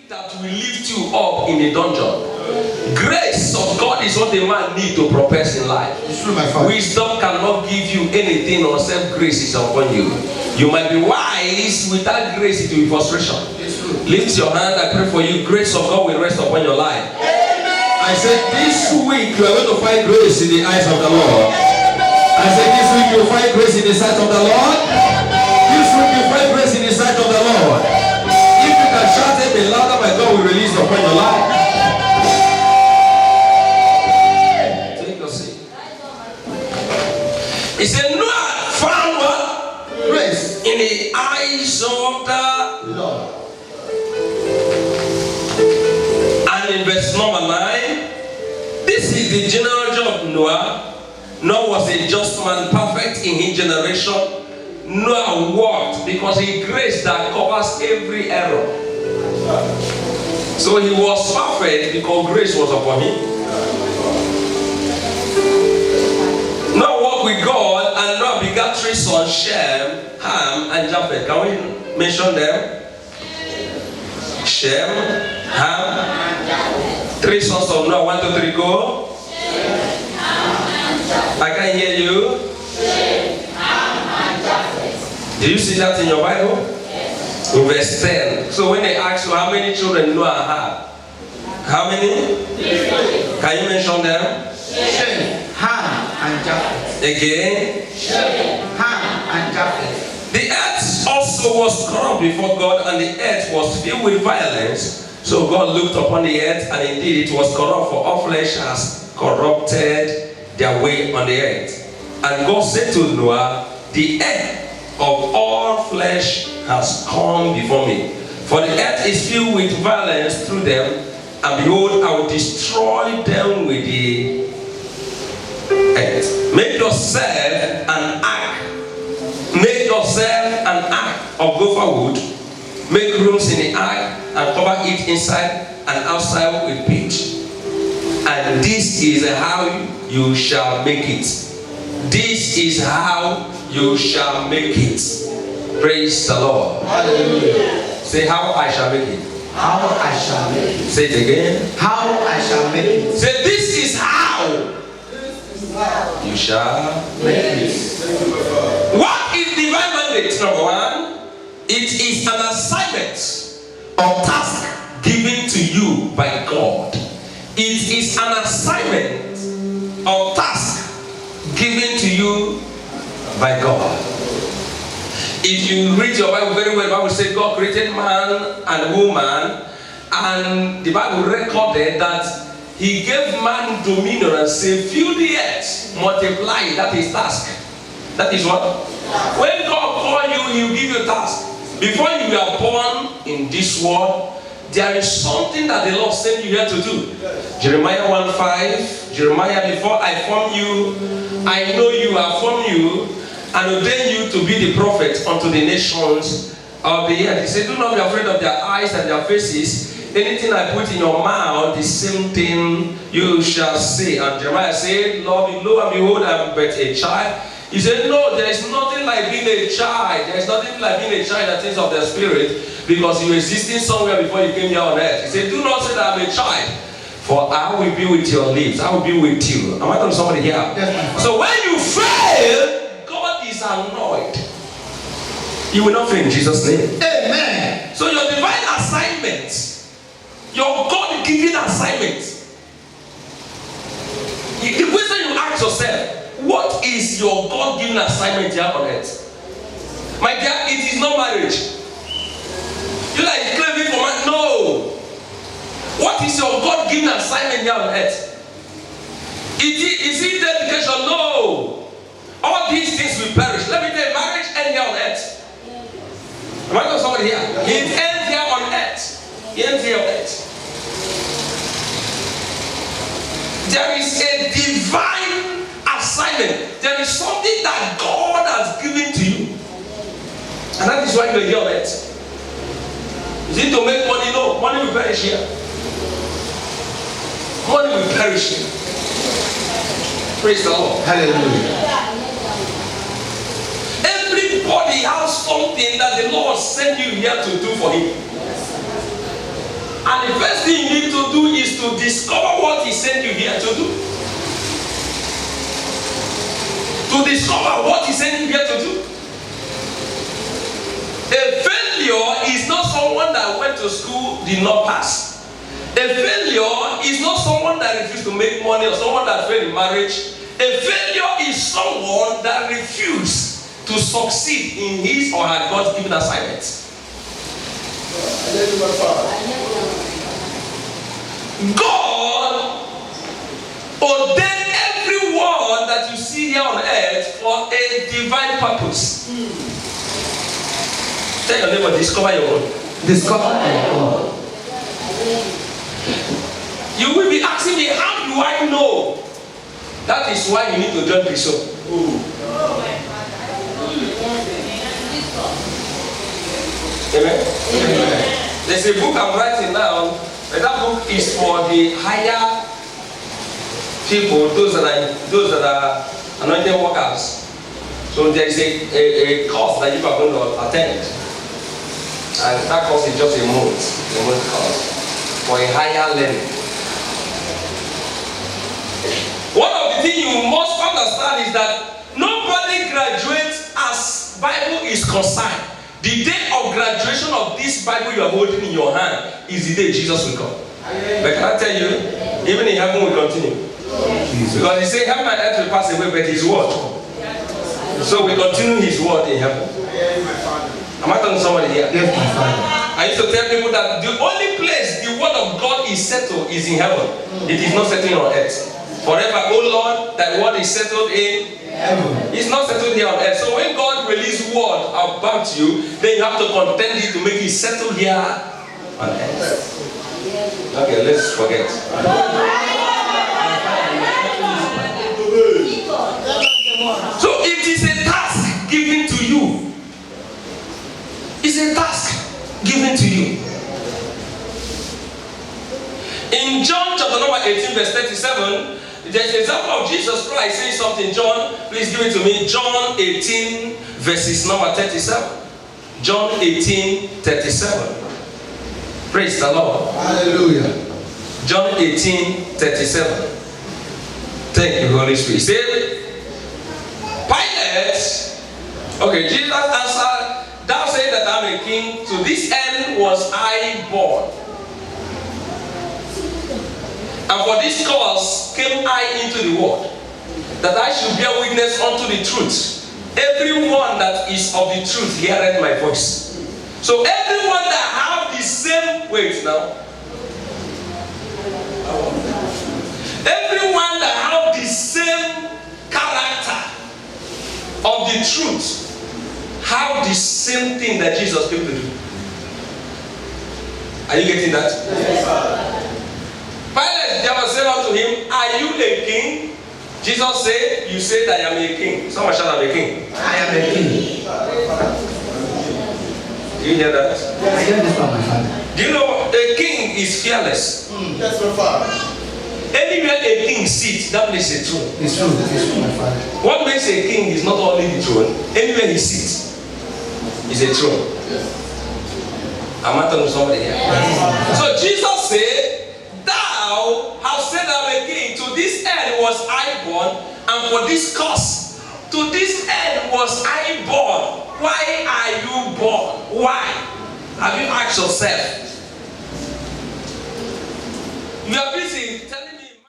that will lift you up in the dungeon. Grace of God is what a man needs to progress in life. Wisdom cannot give you anything except grace is upon you. You might be wise, without grace it will be frustration. Lift your hand, I pray for you. Grace of God will rest upon your life. I said this week you are going to find grace in the eyes of the Lord. I said this week you will find grace in the sight of the Lord. This week you will find grace in the sight of the Lord. If you can shout it the louder, my God will release upon your life. Take your seat. He said Noah found what? Grace in the eyes of the Lord. And in verse number 9, this is the genealogy of Noah. Noah was a just man, perfect in his generation. Noah walked because he grace that covers every error. So he was perfect because grace was upon him. Noah walked with God, and Noah begat 3 sons, Shem, Ham, and Japheth. Can we mention them? Shem, Ham, and Japheth. 3 sons of Noah. 1, 2, 3, go. Shem, Ham, and Japheth. I can hear you. Shem, Ham, and Japheth. Do you see that in your Bible? Yes. In verse 10. So when they ask you how many children Noah had, how many? 3. Can you mention them? Shem, Ham, and Japheth. Again. Shem, Ham, and Japheth. The earth also was corrupt before God, and the earth was filled with violence. So God looked upon the earth, and indeed it was corrupt, for all flesh has corrupted their way on the earth. And God said to Noah, the end of all flesh has come before me. For the earth is filled with violence through them, and behold, I will destroy them with the earth. Make yourself an ark. Make yourself an ark of gopher wood. Make rooms in the ark and cover it inside and outside with pitch. And this is how you shall make it. This is how you shall make it. Praise the Lord. Hallelujah. Say how I shall make it. How I shall make it. Say it again. How I shall make it. Say this is how you shall make it. What is divine mandate? Number 1, it is an assignment or task given to you by God. It is an assignment or task given to you by God. If you read your Bible very well, the Bible says God created man and woman, and the Bible recorded that He gave man dominion and said, fill the earth, multiply. That is task. That is what? When God calls you, He will give you a task. Before you are born in this world, there is something that the Lord sent you here to do. Jeremiah 1:5. Jeremiah, before I formed you, I know you, I formed you, and ordained you to be the prophet unto the nations of the earth. He said, do not be afraid of their eyes and their faces. Anything I put in your mouth, the same thing you shall say. And Jeremiah said, Lord, lo and behold, I am but a child. He said, no, there is nothing like being a child. There is nothing like being a child that thinks of the spirit, because you existed somewhere before you came here on earth. He said, do not say that I'm a child, for I will be with your lips. I will be with you. Am I talking to somebody here? Yes. So when you fail, God is annoyed. You will not fail in Jesus' name. Amen. So your divine assignment, your God-given assignment, the question you ask yourself, what is your God-given assignment here on earth? My dear, it is not marriage. You like claiming for man? No. What is your God-given assignment here on earth? Is it dedication? No. All these things will perish. Let me tell you, marriage ends here on earth. Am I talking to somebody here? It ends here on earth. It ends here on earth. There is a divine assignment. There is something that God has given to you, and that is why you are here on earth. Is it to make money? No. Money will perish here. Money will perish here. Praise the Lord. Hallelujah. Everybody has something that the Lord sent you here to do for Him. And the first thing you need to do is to discover what He sent you here to do. To discover what He sent you here to do. A failure is not someone that went to school, did not pass. A failure is not someone that refused to make money or someone that failed in marriage. A failure is someone that refused to succeed in his or her God-given assignment. God ordained everyone that you see here on earth for a divine purpose. Tell your neighbor, discover your own. Discover your own. You will be asking me, how do I know? That is why you need to join Bishop. Amen. Amen. There's a book I'm writing now. And that book is for the higher people, those that are anointed workers. So there is a course that you are going to attend. And that course is just a month course for a higher learning. One of the things you must understand is that nobody graduates as Bible is concerned. The day of graduation of this Bible you are holding in your hand is the day Jesus will come. But can I tell you, even in heaven will continue. Because He said heaven and earth will pass away, but His word. So we continue His word in heaven. Am I talking to somebody here? Yes, my Father. I used to tell people that the only place the word of God is settled is in heaven. It is not settled on earth. Forever, oh Lord, that word is settled in heaven. It's not settled here on earth. So when God releases word about you, then you have to contend it to make it settle here on earth. Okay, let's forget. So it is a task given to you. It's a task given to you. In John chapter number 18 verse 37, there's an example of Jesus Christ saying something. John, please give it to me. John 18 verses number 37. John 18, 37. Praise the Lord. Hallelujah. John 18, 37. Thank you, Holy Spirit. He said, Pilate, okay, Jesus answered, thou say that I'm a king, to this end was I born. And for this cause came I into the world, that I should bear witness unto the truth. Everyone that is of the truth heareth my voice. So everyone that have the same weight now, everyone that have the same character of the truth have the same thing that Jesus came to do. Are you getting that? Yes. Pilate never said unto him, are you a king? Jesus said, you said I am a king. Someone shout, I'm a king. I am a king. Do you hear that? I hear this from my Father. Do you know a king is fearless? That's my Father. Anywhere a king sits, that place is a throne. It's true. It's true, my Father. What makes a king is not only the throne. Anywhere he sits is a throne. Am I talking to somebody here? So Jesus said, thou hast said I'm a king. To this end was I born, and for this cause, to this end was I born. Why are you born? Why? Have you asked yourself? You have been